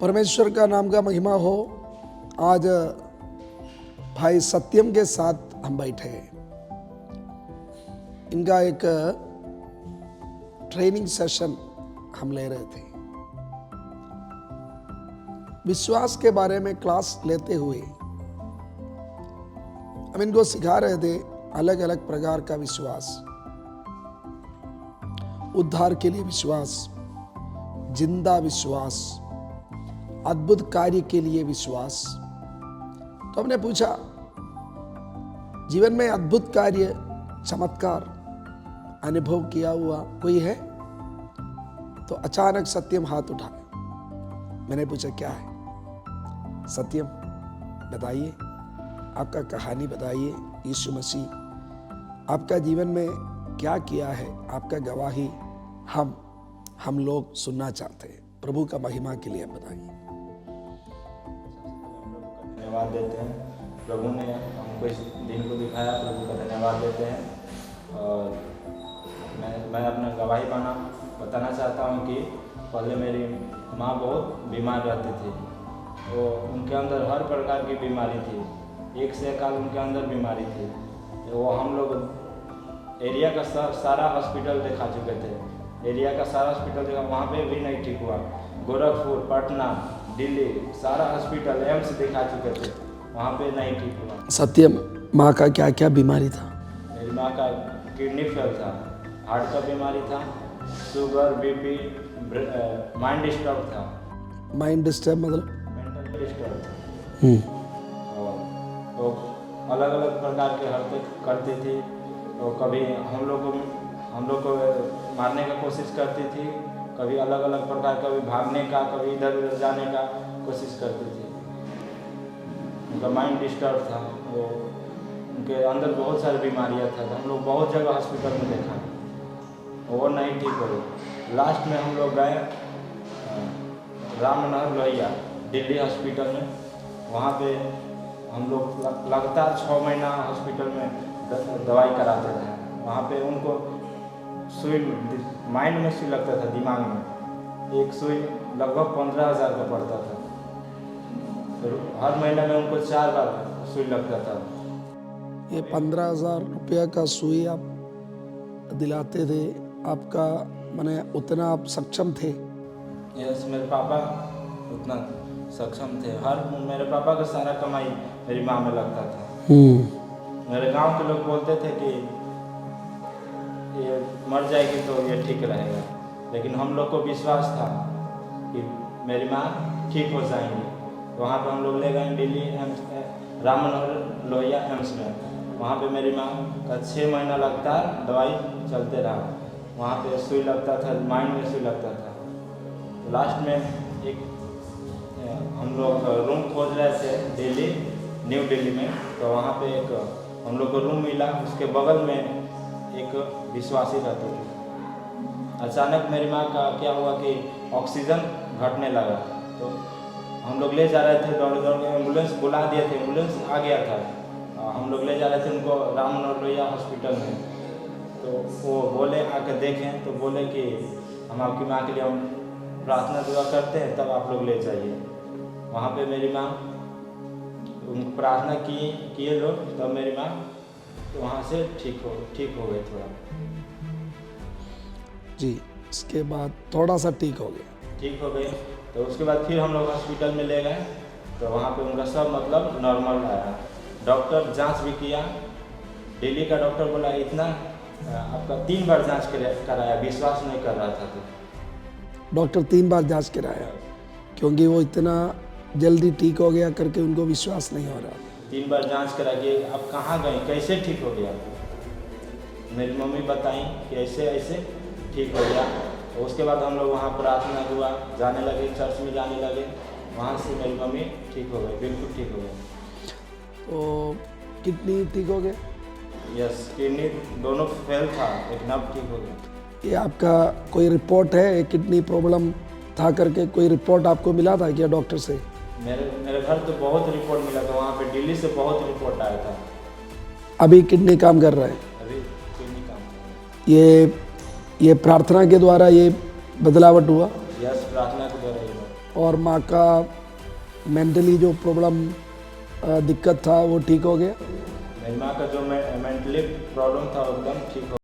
परमेश्वर का नाम का महिमा हो। आज भाई सत्यम के साथ हम बैठे हैं। इनका एक ट्रेनिंग सेशन हम ले रहे थे। विश्वास के बारे में क्लास लेते हुए हम इनको सिखा रहे थे अलग अलग प्रकार का विश्वास, उद्धार के लिए विश्वास, जिंदा विश्वास, अद्भुत कार्य के लिए विश्वास। तो हमने पूछा, जीवन में अद्भुत कार्य, चमत्कार अनुभव किया हुआ कोई है? तो अचानक सत्यम हाथ उठाए। मैंने पूछा, क्या है? सत्यम बताइए, आपका कहानी बताइए। यीशु मसीह आपका जीवन में क्या किया है, आपका गवाही हम लोग सुनना चाहते हैं। प्रभु का महिमा के लिए बताइए। धन्यवाद देते हैं, प्रभु ने हमको इस दिन को दिखाया, प्रभु का धन्यवाद देते हैं। और मैं अपना गवाही बताना चाहता हूँ कि पहले मेरी माँ बहुत बीमार रहती थी। तो उनके अंदर हर प्रकार की बीमारी थी, एक से एक उनके अंदर बीमारी थी। वो हम लोग एरिया का सारा हॉस्पिटल दिखा चुके थे, एरिया का सारा हॉस्पिटल देखा, वहाँ पे भी नहीं ठीक हुआ। गोरखपुर, पटना, दिल्ली, सारा हॉस्पिटल, एम्स दिखा चुके थे, वहाँ पे नहीं ठीक हुआ। सत्यम, माँ का क्या क्या बीमारी था? मेरी माँ का किडनी फेल था, हार्ट का बीमारी था, शुगर, बीपी, माइंड डिस्टर्ब था। माइंड डिस्टर्ब मतलब मेंटल डिस्टर्ब। और तो अलग अलग प्रकार के हरकत करती थी। तो कभी हम लोग को मारने का कोशिश करती थी, कभी अलग अलग प्रकार, कभी भागने का, कभी इधर उधर जाने का कोशिश करती थी। उनका माइंड डिस्टर्ब था, वो उनके अंदर बहुत सारी बीमारियां था। तो हम लोग बहुत जगह हॉस्पिटल में देखा, वो नहीं ठीक हो गई। लास्ट में हम लोग गए रामनगर लोहिया दिल्ली हॉस्पिटल में। वहाँ पे हम लोग लगातार 6 महीना हॉस्पिटल में दवाई कराते थे। वहाँ पे उनको सुई, माइंड में सुई लगता था, दिमाग में एक सुई लगभग 15,000 का पड़ता था। फिर हर महीने में उनको 4 बार सुई लगता था। ये 15,000 रुपया का सुई आप दिलाते थे, आपका माने उतना आप सक्षम थे? यस, मेरे पापा उतना सक्षम थे। मेरे पापा का सारा कमाई मेरी माँ में लगता था। मेरे गांव के लोग बोलते थे कि ये मर जाएगी तो ये ठीक रहेगा, लेकिन हम लोग को विश्वास था कि मेरी माँ ठीक हो जाएंगी। तो वहाँ पे हम लोग ले गए दिल्ली एम्स, रामनगर लोहिया एम्स में। वहाँ पे मेरी माँ का 6 महीना लगातार दवाई चलते रहा। वहाँ पे सुई लगता था, माइंड में सुई लगता था। तो लास्ट में एक हम लोग रूम खोज रहे थे दिल्ली, न्यू दिल्ली में। तो वहाँ पे एक हम लोग को रूम मिला, उसके बगल में एक विश्वासी रहते थे। अचानक मेरी माँ का क्या हुआ कि ऑक्सीजन घटने लगा। तो हम लोग ले जा रहे थे, दौड़ के एम्बुलेंस बुला दिए थे, एम्बुलेंस आ गया था। हम लोग ले जा रहे थे उनको रामनगर लोहिया हॉस्पिटल में। तो वो बोले आके देखें, तो बोले कि हम आपकी माँ के लिए हम प्रार्थना दुआ करते हैं, तब आप लोग ले जाइए। वहाँ पे मेरी माँ प्रार्थना किए लोग, तब मेरी माँ तो वहाँ से ठीक हो गई थोड़ा। जी, इसके बाद थोड़ा सा ठीक हो गई। तो उसके बाद फिर हम लोग हॉस्पिटल में ले गए। तो वहाँ पे उनका सब मतलब नॉर्मल आया। डॉक्टर जांच भी किया, दिल्ली का डॉक्टर बोला इतना आपका 3 बार जांच कराया, विश्वास नहीं कर रहा था। तो डॉक्टर 3 बार जांच कराया, क्योंकि वो इतना जल्दी ठीक हो गया करके उनको विश्वास नहीं हो रहा। 3 बार जांच करा के अब कहाँ गए, कैसे ठीक हो गया? मेरी मम्मी बताई कि ऐसे ठीक हो गया। तो उसके बाद हम लोग वहाँ प्रार्थना हुआ, जाने लगे, चर्च में जाने लगे। वहाँ से मेरी मम्मी ठीक हो गई, बिल्कुल ठीक हो गई। तो किडनी ठीक हो गए? यस, किडनी दोनों फेल था, लेकिन अब ठीक हो गया। ये आपका कोई रिपोर्ट है, किडनी प्रॉब्लम था करके कोई रिपोर्ट आपको मिला था क्या डॉक्टर से? मेरे घर तो बहुत रिपोर्ट मिला था, वहाँ पे दिल्ली से बहुत रिपोर्ट आया था। अभी किडनी काम कर रहा है? अभी किडनी काम कर रहा है। ये प्रार्थना के द्वारा ये बदलावट हुआ? यस, प्रार्थना के द्वारा ही हुआ। और माँ का मेंटली जो प्रॉब्लम दिक्कत था वो ठीक हो गया? मेरी माँ का जो मेंटली प्रॉब्लम था वो एकदम ठीक हो